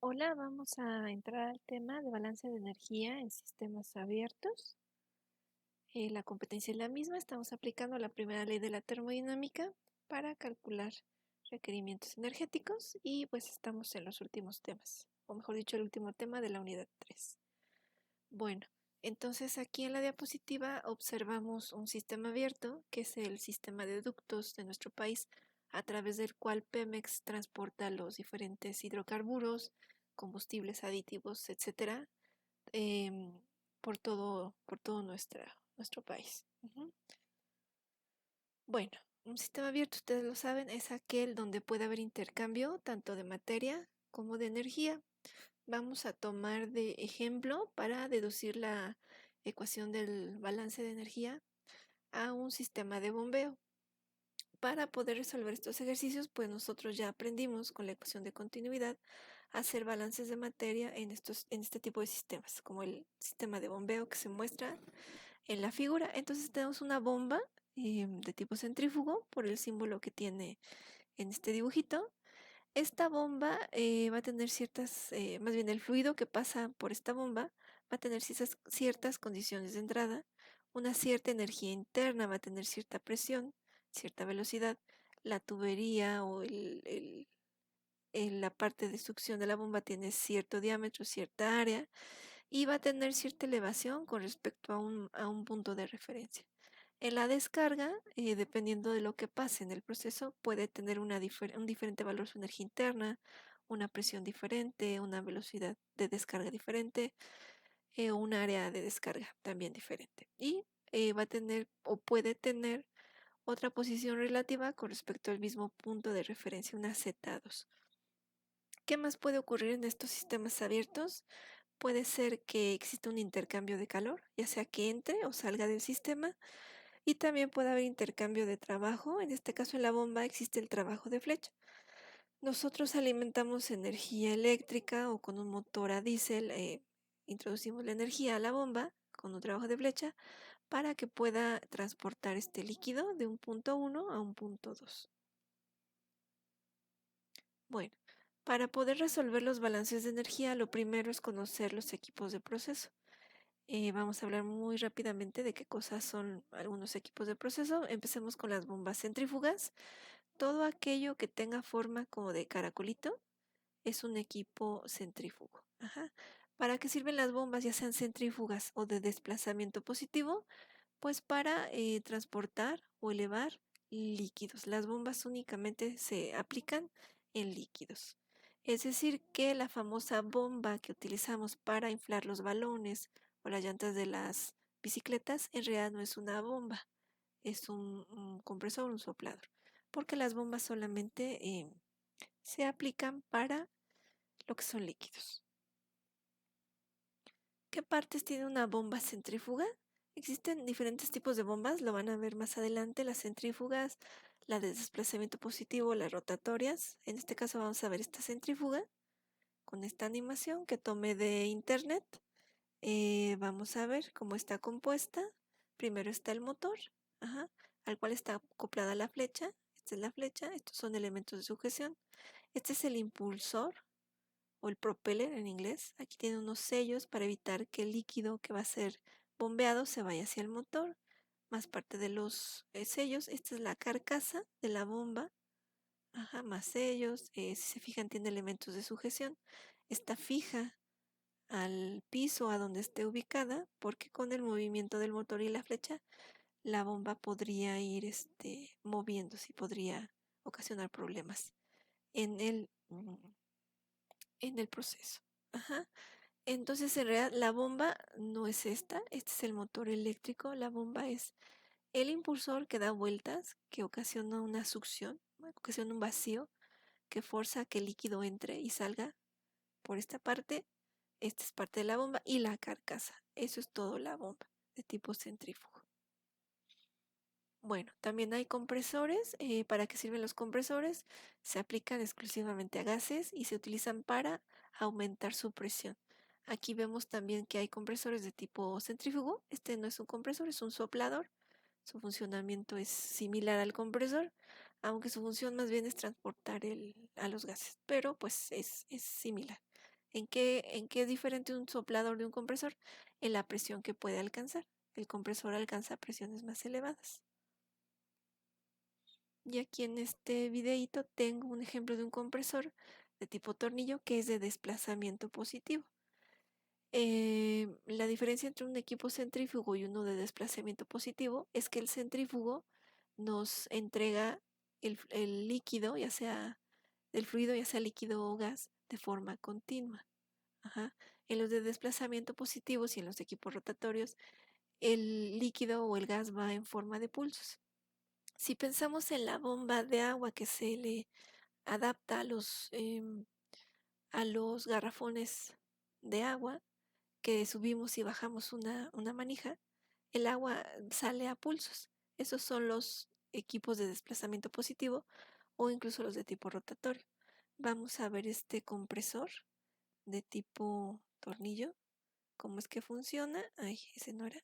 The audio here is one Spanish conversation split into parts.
Hola, vamos a entrar al tema de balance de energía en sistemas abiertos. La competencia es la misma, estamos aplicando la primera ley de la termodinámica para calcular requerimientos energéticos y pues estamos en los últimos temas, o mejor dicho, el último tema de la unidad 3. Bueno, entonces aquí en la diapositiva observamos un sistema abierto, que es el sistema de ductos de nuestro país, a través del cual Pemex transporta los diferentes hidrocarburos, combustibles aditivos, etcétera, por todo nuestro país. Bueno, un sistema abierto, ustedes lo saben, es aquel donde puede haber intercambio tanto de materia como de energía. Vamos a tomar de ejemplo para deducir la ecuación del balance de energía a un sistema de bombeo. Para poder resolver estos ejercicios, pues nosotros ya aprendimos con la ecuación de continuidad a hacer balances de materia en este tipo de sistemas, como el sistema de bombeo que se muestra en la figura. Entonces tenemos una bomba de tipo centrífugo por el símbolo que tiene en este dibujito. Esta bomba va a tener más bien el fluido que pasa por esta bomba va a tener ciertas condiciones de entrada, una cierta energía interna, va a tener cierta presión, cierta velocidad. La tubería o la parte de succión de la bomba tiene cierto diámetro, cierta área y va a tener cierta elevación con respecto a un punto de referencia. En la descarga, dependiendo de lo que pase en el proceso, puede tener un diferente valor su energía interna, una presión diferente, una velocidad de descarga diferente, un área de descarga también diferente. Y va a tener o puede tener otra posición relativa con respecto al mismo punto de referencia, una Z2. ¿Qué más puede ocurrir en estos sistemas abiertos? Puede ser que exista un intercambio de calor, ya sea que entre o salga del sistema, y también puede haber intercambio de trabajo. En este caso, en la bomba existe el trabajo de flecha. Nosotros alimentamos energía eléctrica o con un motor a diésel, introducimos la energía a la bomba con un trabajo de flecha para que pueda transportar este líquido de un punto 1 a un punto 2. Bueno, para poder resolver los balances de energía, lo primero es conocer los equipos de proceso. Vamos a hablar muy rápidamente de qué cosas son algunos equipos de proceso. Empecemos con las bombas centrífugas. Todo aquello que tenga forma como de caracolito es un equipo centrífugo. Ajá. ¿Para qué sirven las bombas, ya sean centrífugas o de desplazamiento positivo? Pues para transportar o elevar líquidos. Las bombas únicamente se aplican en líquidos. Es decir, que la famosa bomba que utilizamos para inflar los balones o las llantas de las bicicletas en realidad no es una bomba, es un compresor, un soplador, porque las bombas solamente se aplican para lo que son líquidos. ¿Qué partes tiene una bomba centrífuga? Existen diferentes tipos de bombas, lo van a ver más adelante, las centrífugas, la de desplazamiento positivo, las rotatorias. En este caso vamos a ver esta centrífuga con esta animación que tomé de internet. Vamos a ver cómo está compuesta. Primero está el motor, ajá, al cual está acoplada la flecha. Esta es la flecha, estos son elementos de sujeción. Este es el impulsor o el propeller en inglés. Aquí tiene unos sellos para evitar que el líquido que va a ser bombeado se vaya hacia el motor. Más parte de los sellos. Esta es la carcasa de la bomba. Ajá, más sellos. Si se fijan, tiene elementos de sujeción. Está fija al piso a donde esté ubicada, porque con el movimiento del motor y la flecha, la bomba podría ir moviéndose y podría ocasionar problemas en el proceso. Ajá. Entonces, en realidad, la bomba no es esta, este es el motor eléctrico, la bomba es el impulsor que da vueltas, que ocasiona una succión, ocasiona un vacío, que forza a que el líquido entre y salga por esta parte. Esta es parte de la bomba y la carcasa. Eso es todo la bomba de tipo centrífugo. Bueno, también hay compresores. ¿Para qué sirven los compresores? Se aplican exclusivamente a gases y se utilizan para aumentar su presión. Aquí vemos también que hay compresores de tipo centrífugo. Este no es un compresor, es un soplador. Su funcionamiento es similar al compresor, aunque su función más bien es transportar a los gases, pero pues es similar. en qué es diferente un soplador de un compresor? En la presión que puede alcanzar. El compresor alcanza presiones más elevadas. Y aquí en este videíto tengo un ejemplo de un compresor de tipo tornillo que es de desplazamiento positivo. La diferencia entre un equipo centrífugo y uno de desplazamiento positivo es que el centrífugo nos entrega el líquido, ya sea del fluido, ya sea líquido o gas, de forma continua. Ajá. En los de desplazamiento positivos y en los equipos rotatorios, el líquido o el gas va en forma de pulsos. Si pensamos en la bomba de agua que se le adapta a los garrafones de agua, que subimos y bajamos una manija, el agua sale a pulsos. Esos son los equipos de desplazamiento positivo o incluso los de tipo rotatorio. Vamos a ver este compresor de tipo tornillo, cómo es que funciona. Ay, ese no era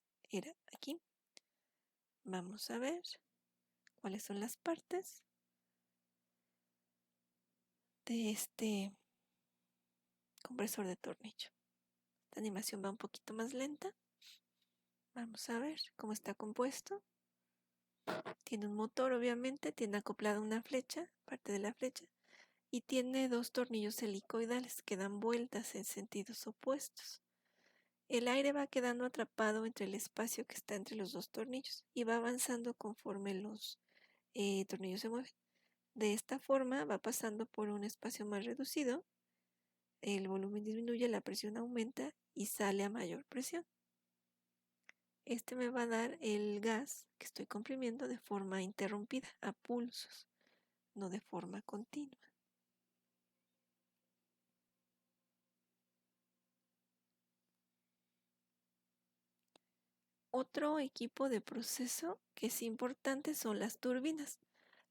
aquí. Vamos a ver cuáles son las partes de este compresor de tornillo. Esta animación va un poquito más lenta. Vamos a ver cómo está compuesto. Tiene un motor, obviamente, tiene acoplada una flecha, parte de la flecha, y tiene dos tornillos helicoidales que dan vueltas en sentidos opuestos. El aire va quedando atrapado entre el espacio que está entre los dos tornillos y va avanzando conforme los tornillos se mueven. De esta forma va pasando por un espacio más reducido, el volumen disminuye, la presión aumenta y sale a mayor presión. Este me va a dar el gas que estoy comprimiendo de forma interrumpida, a pulsos, no de forma continua. Otro equipo de proceso que es importante son las turbinas.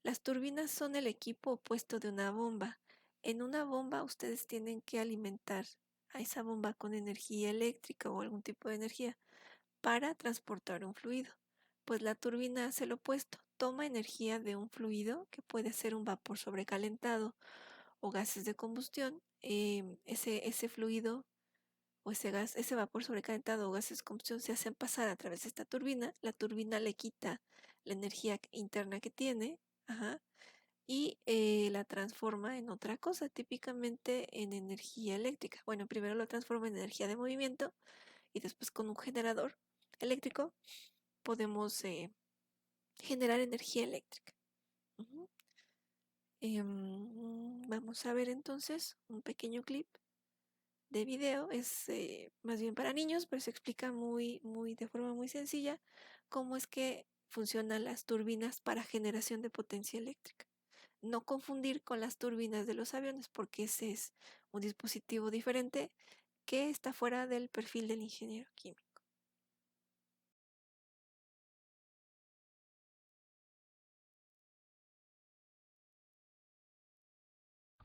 Las turbinas son el equipo opuesto de una bomba. En una bomba ustedes tienen que alimentar a esa bomba con energía eléctrica o algún tipo de energía para transportar un fluido. Pues la turbina hace lo opuesto, toma energía de un fluido que puede ser un vapor sobrecalentado o gases de combustión. Ese fluido o ese gas, ese vapor sobrecalentado o gases de combustión se hacen pasar a través de esta turbina. La turbina le quita la energía interna que tiene, y la transforma en otra cosa, típicamente en energía eléctrica. Bueno, primero lo transforma en energía de movimiento y después con un generador eléctrico podemos generar energía eléctrica. Vamos a ver entonces un pequeño clip de video. Es más bien para niños, pero se explica de forma muy sencilla cómo es que funcionan las turbinas para generación de potencia eléctrica. No confundir con las turbinas de los aviones, porque ese es un dispositivo diferente que está fuera del perfil del ingeniero químico.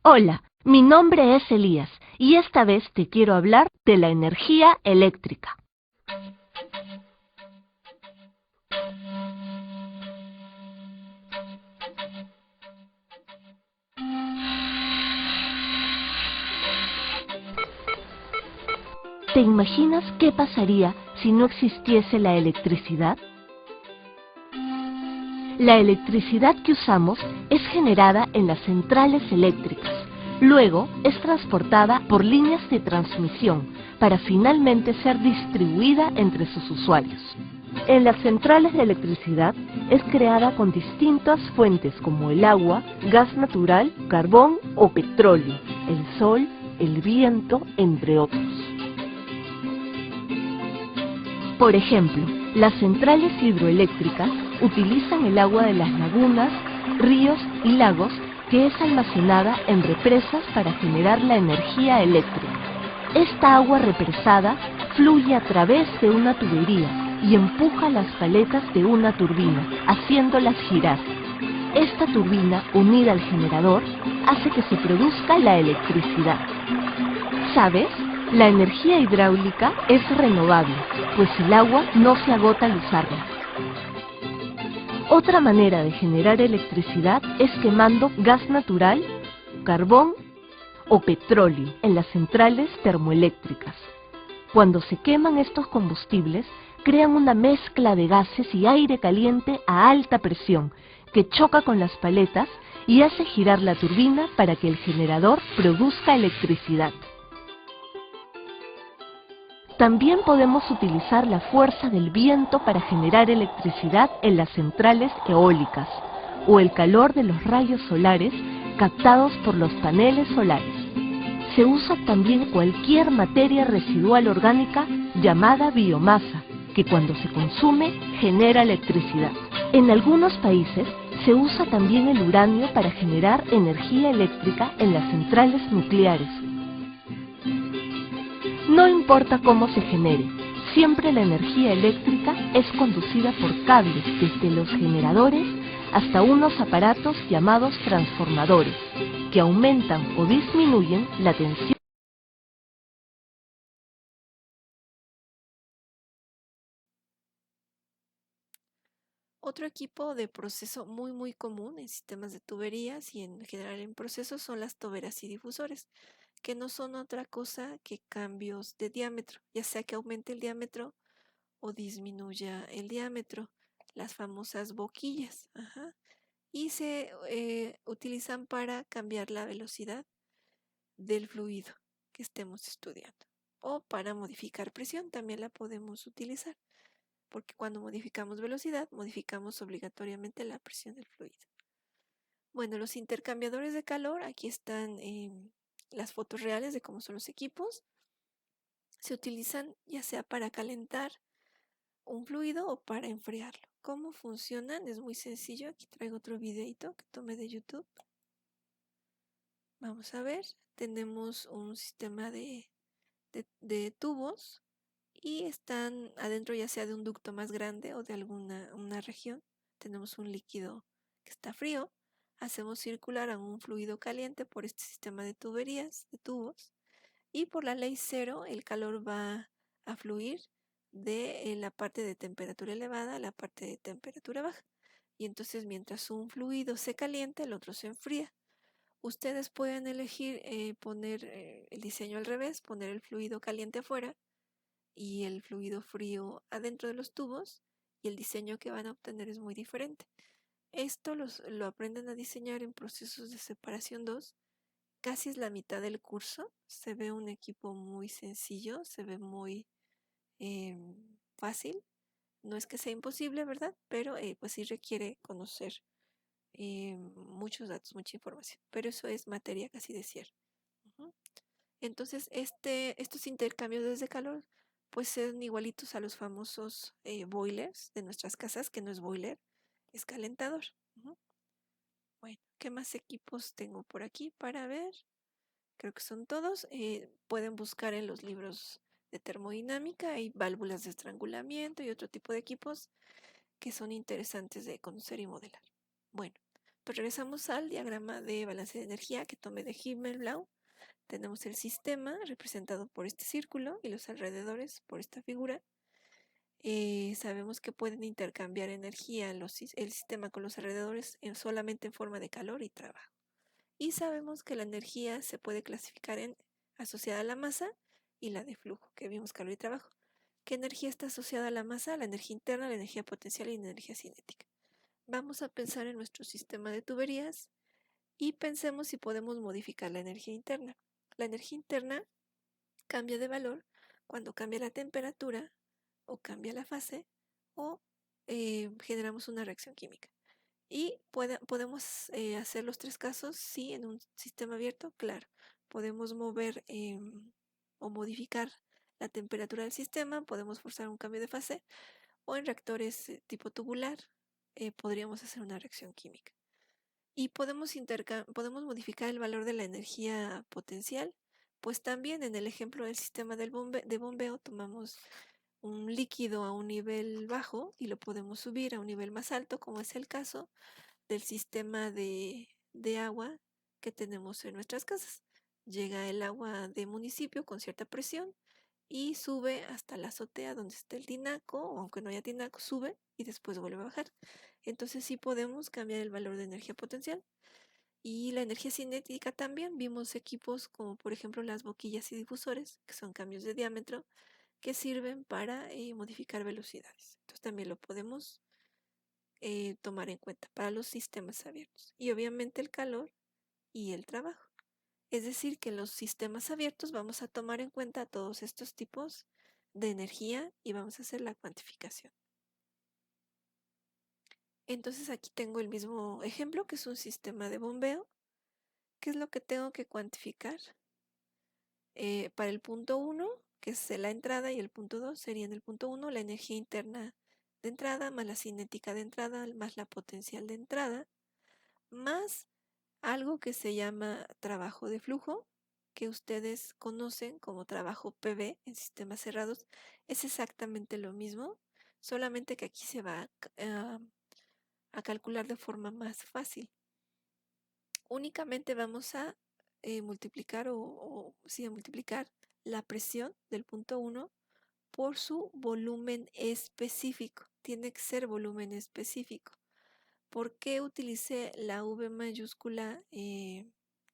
Hola, mi nombre es Elías y esta vez te quiero hablar de la energía eléctrica. ¿Te imaginas qué pasaría si no existiese la electricidad? La electricidad que usamos es generada en las centrales eléctricas. Luego es transportada por líneas de transmisión para finalmente ser distribuida entre sus usuarios. En las centrales de electricidad es creada con distintas fuentes como el agua, gas natural, carbón o petróleo, el sol, el viento, entre otros. Por ejemplo, las centrales hidroeléctricas utilizan el agua de las lagunas, ríos y lagos que es almacenada en represas para generar la energía eléctrica. Esta agua represada fluye a través de una tubería y empuja las paletas de una turbina, haciéndolas girar. Esta turbina, unida al generador, hace que se produzca la electricidad. ¿Sabes? La energía hidráulica es renovable, pues el agua no se agota al usarla. Otra manera de generar electricidad es quemando gas natural, carbón o petróleo en las centrales termoeléctricas. Cuando se queman estos combustibles, crean una mezcla de gases y aire caliente a alta presión que choca con las paletas y hace girar la turbina para que el generador produzca electricidad. También podemos utilizar la fuerza del viento para generar electricidad en las centrales eólicas o el calor de los rayos solares captados por los paneles solares. Se usa también cualquier materia residual orgánica llamada biomasa, que cuando se consume genera electricidad. En algunos países se usa también el uranio para generar energía eléctrica en las centrales nucleares. No importa cómo se genere, siempre la energía eléctrica es conducida por cables desde los generadores hasta unos aparatos llamados transformadores, que aumentan o disminuyen la tensión. Otro equipo de proceso muy común en sistemas de tuberías y en general en procesos son las toberas y difusores, que no son otra cosa que cambios de diámetro, ya sea que aumente el diámetro o disminuya el diámetro, las famosas boquillas. Ajá. Y se utilizan para cambiar la velocidad del fluido que estemos estudiando. O para modificar presión también la podemos utilizar, porque cuando modificamos velocidad, modificamos obligatoriamente la presión del fluido. Bueno, los intercambiadores de calor, aquí están las fotos reales de cómo son los equipos. Se utilizan ya sea para calentar un fluido o para enfriarlo. ¿Cómo funcionan? Es muy sencillo. Aquí traigo otro videito que tomé de YouTube. Vamos a ver. Tenemos un sistema de tubos y están adentro ya sea de un ducto más grande o de alguna una región. Tenemos un líquido que está frío. Hacemos circular a un fluido caliente por este sistema de tuberías, de tubos. Y por la ley cero, el calor va a fluir de la parte de temperatura elevada a la parte de temperatura baja. Y entonces mientras un fluido se calienta, el otro se enfría. Ustedes pueden elegir poner el diseño al revés, poner el fluido caliente afuera y el fluido frío adentro de los tubos, y el diseño que van a obtener es muy diferente. Esto lo aprenden a diseñar en procesos de separación 2. Casi es la mitad del curso. Se ve un equipo muy sencillo, se ve muy fácil. No es que sea imposible, ¿verdad? Pero pues sí requiere conocer muchos datos, mucha información. Pero eso es materia casi de cierre. Ujú. Entonces, estos intercambios de calor pues son igualitos a los famosos boilers de nuestras casas, que no es boiler, es calentador. Ujú. Bueno, ¿qué más equipos tengo por aquí para ver? Creo que son todos. Pueden buscar en los libros de termodinámica, hay válvulas de estrangulamiento y otro tipo de equipos que son interesantes de conocer y modelar. Bueno, pues regresamos al diagrama de balance de energía que tomé de Himmelblau. Tenemos el sistema representado por este círculo y los alrededores por esta figura. Sabemos que pueden intercambiar energía el sistema con los alrededores solamente en forma de calor y trabajo. Y sabemos que la energía se puede clasificar en asociada a la masa y la de flujo, que vimos calor y trabajo. ¿Qué energía está asociada a la masa? La energía interna, la energía potencial y la energía cinética. Vamos a pensar en nuestro sistema de tuberías y pensemos si podemos modificar la energía interna. La energía interna cambia de valor cuando cambia la temperatura o cambia la fase o generamos una reacción química. Y podemos hacer los tres casos, sí, en un sistema abierto, claro. Podemos mover o modificar la temperatura del sistema, podemos forzar un cambio de fase, o en reactores tipo tubular podríamos hacer una reacción química. Y podemos modificar el valor de la energía potencial, pues también en el ejemplo del sistema de bombeo tomamos un líquido a un nivel bajo y lo podemos subir a un nivel más alto, como es el caso del sistema de agua que tenemos en nuestras casas. Llega el agua de municipio con cierta presión y sube hasta la azotea donde está el tinaco, o aunque no haya tinaco, sube y después vuelve a bajar. Entonces sí podemos cambiar el valor de energía potencial. Y la energía cinética también vimos equipos como por ejemplo las boquillas y difusores, que son cambios de diámetro, que sirven para modificar velocidades. Entonces también lo podemos tomar en cuenta para los sistemas abiertos. Y obviamente el calor y el trabajo. Es decir, que en los sistemas abiertos vamos a tomar en cuenta todos estos tipos de energía y vamos a hacer la cuantificación. Entonces aquí tengo el mismo ejemplo, que es un sistema de bombeo. ¿Qué es lo que tengo que cuantificar? Para el punto 1, que es la entrada, y el punto 2 sería en el punto 1 la energía interna de entrada, más la cinética de entrada, más la potencial de entrada, más algo que se llama trabajo de flujo, que ustedes conocen como trabajo PV en sistemas cerrados. Es exactamente lo mismo, solamente que aquí se va a calcular de forma más fácil. Únicamente vamos a multiplicar a multiplicar la presión del punto 1 por su volumen específico. Tiene que ser volumen específico. ¿Por qué utilicé la V mayúscula, que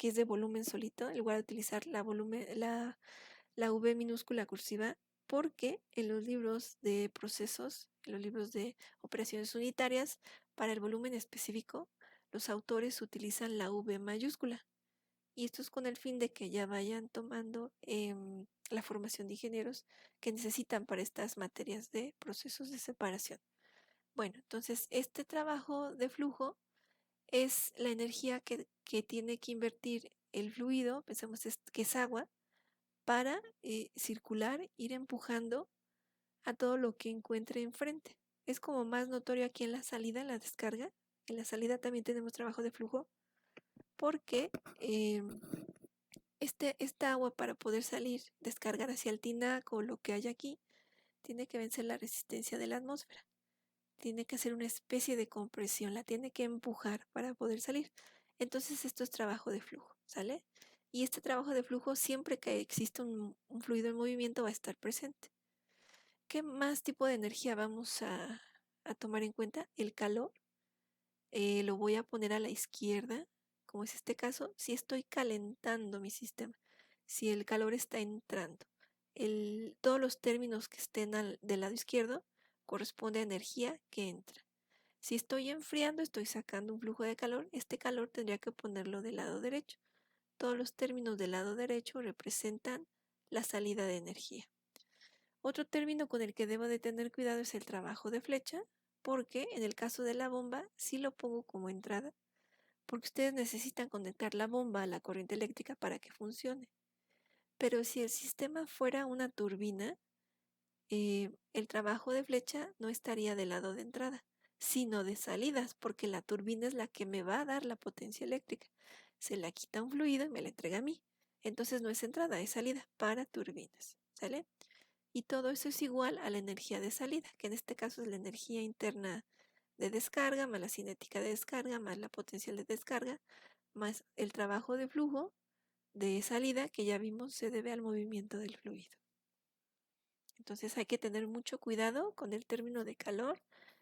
es de volumen solito, en lugar de utilizar la V minúscula cursiva? Porque en los libros de procesos, en los libros de operaciones unitarias, para el volumen específico, los autores utilizan la V mayúscula. Y esto es con el fin de que ya vayan tomando la formación de ingenieros que necesitan para estas materias de procesos de separación. Bueno, entonces este trabajo de flujo es la energía que tiene que invertir el fluido, pensemos que es agua, para circular, ir empujando a todo lo que encuentre enfrente. Es como más notorio aquí en la salida, en la descarga. En la salida también tenemos trabajo de flujo, porque esta agua, para poder salir, descargar hacia el tinaco o lo que hay aquí, tiene que vencer la resistencia de la atmósfera. Tiene que hacer una especie de compresión, la tiene que empujar para poder salir. Entonces esto es trabajo de flujo, ¿sale? Y este trabajo de flujo, siempre que existe un fluido en movimiento, va a estar presente. ¿Qué más tipo de energía vamos a tomar en cuenta? El calor. Lo voy a poner a la izquierda, como es este caso, si estoy calentando mi sistema, si el calor está entrando. Todos los términos que estén del lado izquierdo corresponde a energía que entra. Si estoy enfriando, estoy sacando un flujo de calor. Este calor tendría que ponerlo del lado derecho. Todos los términos del lado derecho representan la salida de energía. Otro término con el que debo de tener cuidado es el trabajo de flecha, porque en el caso de la bomba sí lo pongo como entrada, porque ustedes necesitan conectar la bomba a la corriente eléctrica para que funcione. Pero si el sistema fuera una turbina, el trabajo de flecha no estaría del lado de entrada, sino de salidas, porque la turbina es la que me va a dar la potencia eléctrica. Se la quita un fluido y me la entrega a mí. Entonces no es entrada, es salida para turbinas, ¿sale? Y todo eso es igual a la energía de salida, que en este caso es la energía interna de descarga, más la cinética de descarga, más la potencial de descarga, más el trabajo de flujo de salida, que ya vimos se debe al movimiento del fluido. Entonces hay que tener mucho cuidado con el término de calor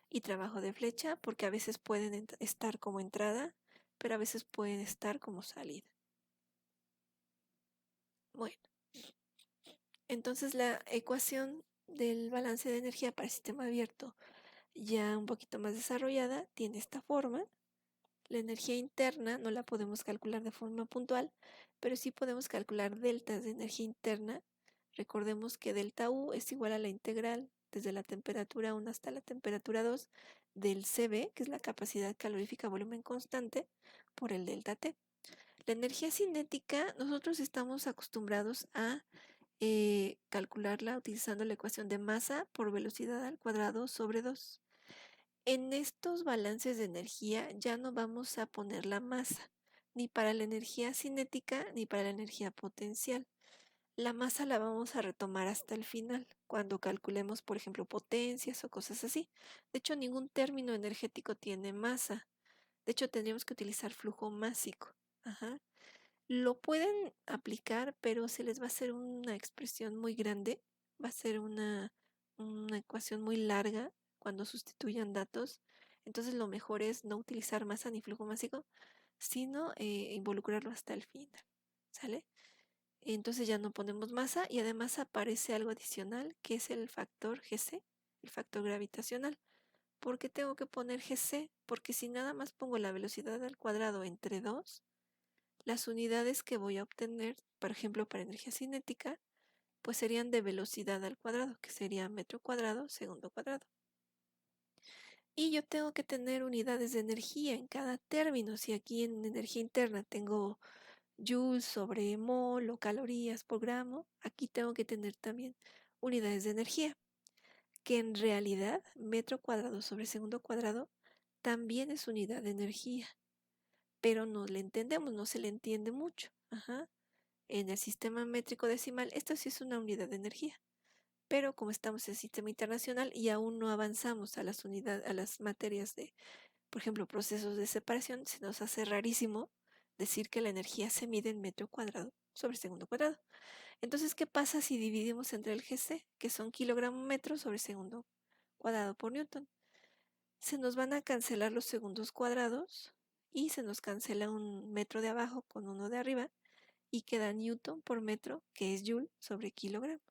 y trabajo de flecha, porque a veces pueden estar como entrada, pero a veces pueden estar como salida. Bueno, entonces la ecuación del balance de energía para el sistema abierto, ya un poquito más desarrollada, tiene esta forma. La energía interna no la podemos calcular de forma puntual, pero sí podemos calcular deltas de energía interna. Recordemos que delta U es igual a la integral desde la temperatura 1 hasta la temperatura 2 del CB, que es la capacidad calorífica volumen constante, por el delta T. La energía cinética, nosotros estamos acostumbrados a calcularla utilizando la ecuación de masa por velocidad al cuadrado sobre 2. En estos balances de energía ya no vamos a poner la masa, ni para la energía cinética ni para la energía potencial. La masa la vamos a retomar hasta el final, cuando calculemos, por ejemplo, potencias o cosas así. De hecho, ningún término energético tiene masa. De hecho, tendríamos que utilizar flujo másico. Ajá. Lo pueden aplicar, pero se les va a hacer una expresión muy grande. Va a ser una ecuación muy larga cuando sustituyan datos. Entonces, lo mejor es no utilizar masa ni flujo másico, sino involucrarlo hasta el final, ¿sale? Entonces ya no ponemos masa y además aparece algo adicional que es el factor Gc, el factor gravitacional. ¿Por qué tengo que poner Gc? Porque si nada más pongo la velocidad al cuadrado entre 2, las unidades que voy a obtener, por ejemplo, para energía cinética, pues serían de velocidad al cuadrado, que sería metro cuadrado, segundo cuadrado. Y yo tengo que tener unidades de energía en cada término. Si aquí en energía interna tengo joules sobre mol o calorías por gramo, aquí tengo que tener también unidades de energía, que en realidad metro cuadrado sobre segundo cuadrado también es unidad de energía, pero no le entendemos, no se le entiende mucho. Ajá. En el sistema métrico decimal, esto sí es una unidad de energía, pero como estamos en el sistema internacional y aún no avanzamos a las unidades, a las materias de, por ejemplo, procesos de separación, se nos hace rarísimo decir que la energía se mide en metro cuadrado sobre segundo cuadrado. Entonces, ¿qué pasa si dividimos entre el Gc, que son kilogramo metro sobre segundo cuadrado por newton? Se nos van a cancelar los segundos cuadrados y se nos cancela un metro de abajo con uno de arriba y queda newton por metro, que es joule sobre kilogramo.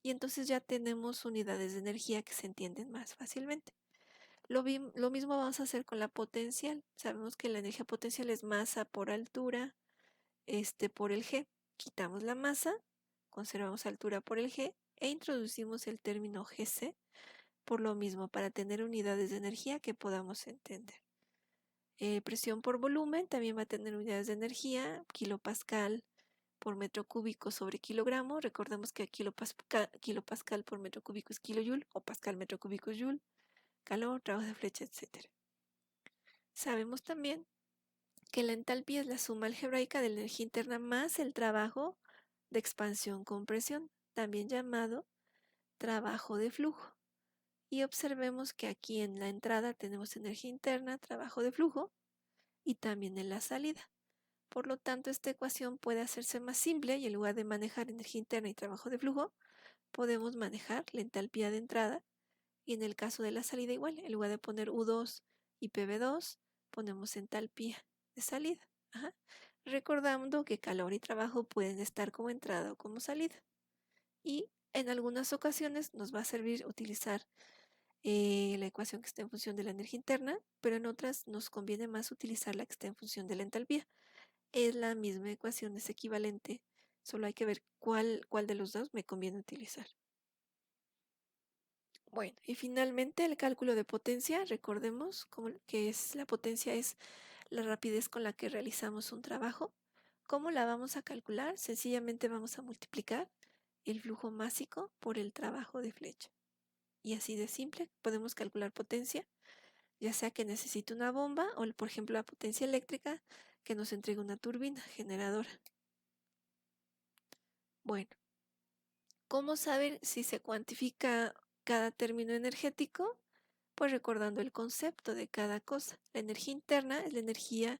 Y entonces ya tenemos unidades de energía que se entienden más fácilmente. Lo mismo vamos a hacer con la potencial. Sabemos que la energía potencial es masa por altura, por el G. Quitamos la masa, conservamos altura por el G e introducimos el término Gc por lo mismo para tener unidades de energía que podamos entender. Presión por volumen también va a tener unidades de energía, kilopascal por metro cúbico sobre kilogramo. Recordemos que kilopascal por metro cúbico es kilojoule o pascal metro cúbico es joule, calor, trabajo de flecha, etc. Sabemos también que la entalpía es la suma algebraica de la energía interna más el trabajo de expansión-compresión, también llamado trabajo de flujo. Y observemos que aquí en la entrada tenemos energía interna, trabajo de flujo, y también en la salida. Por lo tanto, esta ecuación puede hacerse más simple y en lugar de manejar energía interna y trabajo de flujo, podemos manejar la entalpía de entrada y en el caso de la salida igual, en lugar de poner U2 y PV2, ponemos entalpía de salida. Ajá. Recordando que calor y trabajo pueden estar como entrada o como salida. Y en algunas ocasiones nos va a servir utilizar la ecuación que está en función de la energía interna, pero en otras nos conviene más utilizar la que está en función de la entalpía. Es la misma ecuación, es equivalente, solo hay que ver cuál de los dos me conviene utilizar. Bueno, y finalmente el cálculo de potencia, recordemos que la potencia es la rapidez con la que realizamos un trabajo. ¿Cómo la vamos a calcular? Sencillamente vamos a multiplicar el flujo másico por el trabajo de flecha. Y así de simple podemos calcular potencia, ya sea que necesite una bomba o, por ejemplo, la potencia eléctrica que nos entrega una turbina generadora. Bueno, ¿cómo saber si se cuantifica cada término energético? Pues recordando el concepto de cada cosa. La energía interna es la energía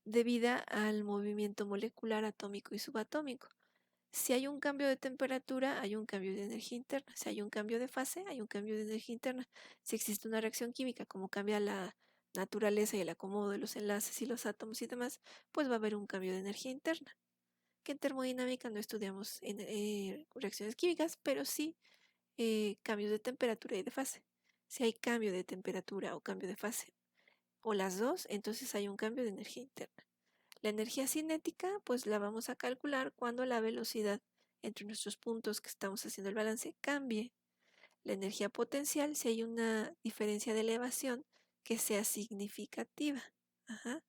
debida al movimiento molecular atómico y subatómico. Si hay un cambio de temperatura, hay un cambio de energía interna. Si hay un cambio de fase, hay un cambio de energía interna. Si existe una reacción química, como cambia la naturaleza y el acomodo de los enlaces y los átomos y demás, pues va a haber un cambio de energía interna. Que en termodinámica no estudiamos reacciones químicas, pero sí cambios de temperatura y de fase. Si hay cambio de temperatura o cambio de fase, o las dos, entonces hay un cambio de energía interna. La energía cinética, pues la vamos a calcular cuando la velocidad entre nuestros puntos que estamos haciendo el balance cambie. La energía potencial, si hay una diferencia de elevación que sea significativa. Ajá.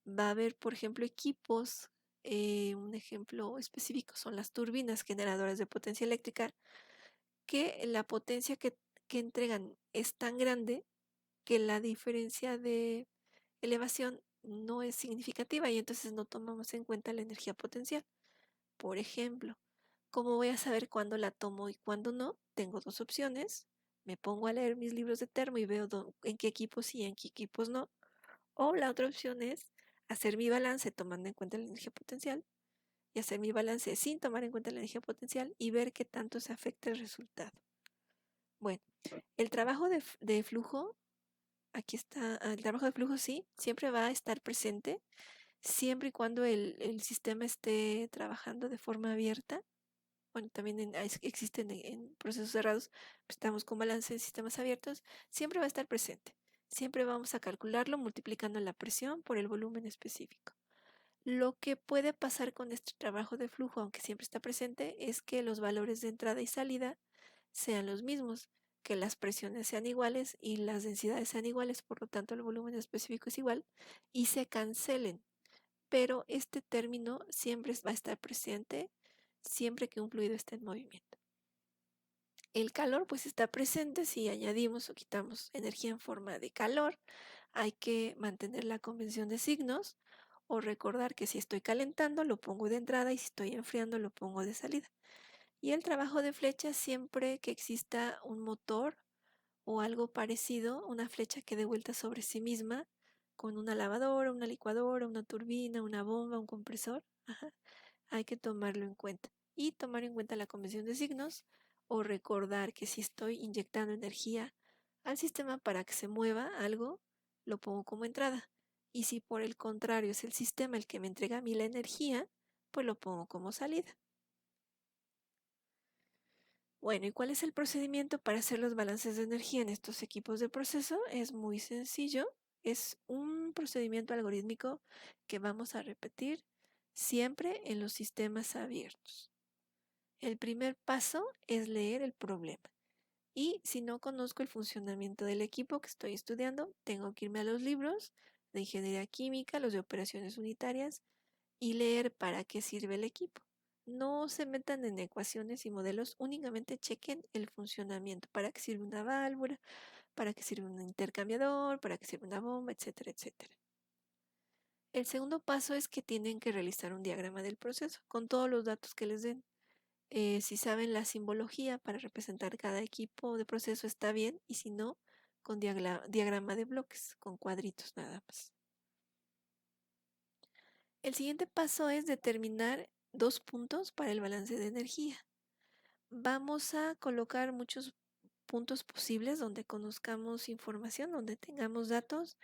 Va a haber, por ejemplo, equipos, un ejemplo específico son las turbinas generadoras de potencia eléctrica, que la potencia que entregan es tan grande que la diferencia de elevación no es significativa y entonces no tomamos en cuenta la energía potencial. Por ejemplo, ¿cómo voy a saber cuándo la tomo y cuándo no? Tengo dos opciones. Me pongo a leer mis libros de termo y veo en qué equipos sí y en qué equipos no. O la otra opción es hacer mi balance tomando en cuenta la energía potencial y hacer mi balance sin tomar en cuenta la energía potencial y ver qué tanto se afecta el resultado. Bueno, el trabajo de flujo aquí está, el trabajo de flujo sí, siempre va a estar presente, siempre y cuando el sistema esté trabajando de forma abierta. Bueno, también existen en procesos cerrados, pues, estamos con balance en sistemas abiertos, siempre va a estar presente. Siempre vamos a calcularlo multiplicando la presión por el volumen específico. Lo que puede pasar con este trabajo de flujo, aunque siempre está presente, es que los valores de entrada y salida sean los mismos, que las presiones sean iguales y las densidades sean iguales, por lo tanto el volumen específico es igual, y se cancelen. Pero este término siempre va a estar presente siempre que un fluido esté en movimiento. El calor pues está presente si añadimos o quitamos energía en forma de calor. Hay que mantener la convención de signos o recordar que si estoy calentando lo pongo de entrada y si estoy enfriando lo pongo de salida. Y el trabajo de flecha siempre que exista un motor o algo parecido, una flecha que dé vuelta sobre sí misma, con una lavadora, una licuadora, una turbina, una bomba, un compresor, ajá, hay que tomarlo en cuenta. Y tomar en cuenta la convención de signos o recordar que si estoy inyectando energía al sistema para que se mueva algo, lo pongo como entrada. Y si por el contrario es el sistema el que me entrega a mí la energía, pues lo pongo como salida. Bueno, ¿y cuál es el procedimiento para hacer los balances de energía en estos equipos de proceso? Es muy sencillo. Es un procedimiento algorítmico que vamos a repetir siempre en los sistemas abiertos. El primer paso es leer el problema. Y si no conozco el funcionamiento del equipo que estoy estudiando, tengo que irme a los libros de ingeniería química, los de operaciones unitarias, y leer para qué sirve el equipo. No se metan en ecuaciones y modelos, únicamente chequen el funcionamiento, para qué sirve una válvula, para qué sirve un intercambiador, para qué sirve una bomba, etcétera, etcétera. El segundo paso es que tienen que realizar un diagrama del proceso con todos los datos que les den. Si saben la simbología para representar cada equipo de proceso está bien, y si no, con diagrama de bloques, con cuadritos nada más. El siguiente paso es determinar 2 puntos para el balance de energía. Vamos a colocar muchos puntos posibles donde conozcamos información, donde tengamos datos,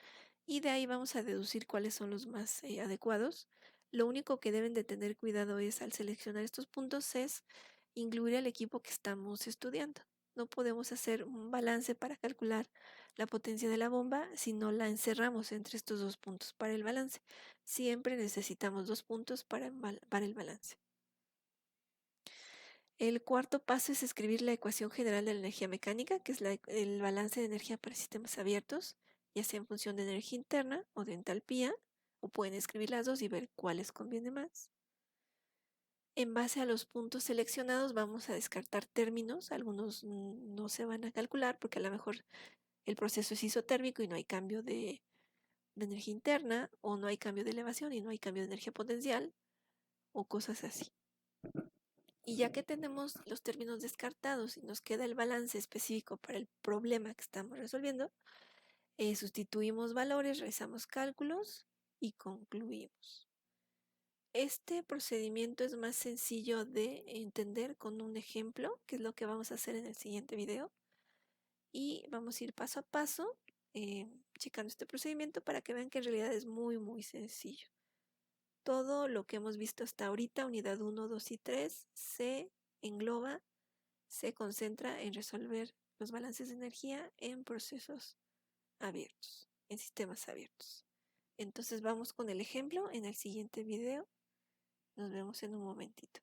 y de ahí vamos a deducir cuáles son los más adecuados. Lo único que deben de tener cuidado es al seleccionar estos puntos es incluir al equipo que estamos estudiando. No podemos hacer un balance para calcular la potencia de la bomba si no la encerramos entre estos 2 puntos para el balance. Siempre necesitamos 2 puntos para el balance. El cuarto paso es escribir la ecuación general de la energía mecánica, que es el balance de energía para sistemas abiertos, ya sea en función de energía interna o de entalpía, o pueden escribir las dos y ver cuál les conviene más. En base a los puntos seleccionados vamos a descartar términos, algunos no se van a calcular porque a lo mejor el proceso es isotérmico y no hay cambio de energía interna, o no hay cambio de elevación y no hay cambio de energía potencial, o cosas así. Y ya que tenemos los términos descartados y nos queda el balance específico para el problema que estamos resolviendo, sustituimos valores, realizamos cálculos y concluimos. Este procedimiento es más sencillo de entender con un ejemplo, que es lo que vamos a hacer en el siguiente video. Y vamos a ir paso a paso checando este procedimiento para que vean que en realidad es muy, muy sencillo. Todo lo que hemos visto hasta ahorita, unidad 1, 2 y 3, se concentra en resolver los balances de energía en procesos abiertos, en sistemas abiertos. Entonces vamos con el ejemplo en el siguiente video. Nos vemos en un momentito.